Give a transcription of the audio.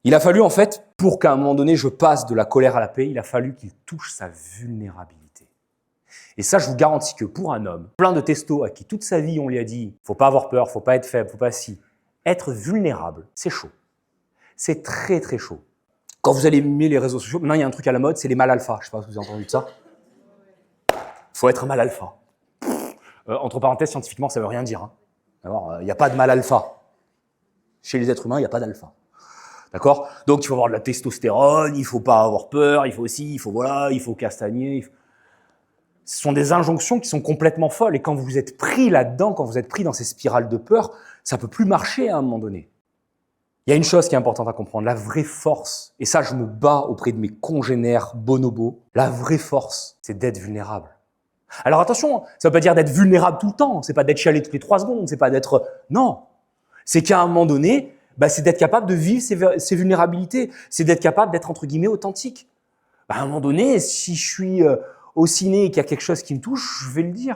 Il a fallu en fait, pour qu'à un moment donné je passe de la colère à la paix, il a fallu qu'il touche sa vulnérabilité. Et ça, je vous garantis que pour un homme plein de testo à qui toute sa vie on lui a dit « faut pas avoir peur, faut pas être faible, faut pas si », être vulnérable, c'est chaud. C'est très très chaud. Quand vous allez aimer les réseaux sociaux, maintenant il y a un truc à la mode, c'est les mâles alpha. Je sais pas si vous avez entendu de ça. Faut être un mâle alpha. Entre parenthèses, scientifiquement, ça veut rien dire. Hein. Alors, il n'y a pas de mâle alpha. Chez les êtres humains, il n'y a pas d'alpha. D'accord? Donc, il faut avoir de la testostérone, il ne faut pas avoir peur, il faut aussi, il faut voilà, il faut castagner. Ce sont des injonctions qui sont complètement folles. Et quand vous êtes pris là-dedans, quand vous êtes pris dans ces spirales de peur, ça ne peut plus marcher à un moment donné. Il y a une chose qui est importante à comprendre, la vraie force, et ça je me bats auprès de mes congénères bonobos, la vraie force, c'est d'être vulnérable. Alors attention, ça ne veut pas dire d'être vulnérable tout le temps, c'est pas d'être chialé toutes les 3 secondes, c'est pas d'être... Non, c'est qu'à un moment donné, c'est d'être capable de vivre ces vulnérabilités, c'est d'être capable d'être entre guillemets authentique. À un moment donné, si je suis au ciné et qu'il y a quelque chose qui me touche, je vais le dire.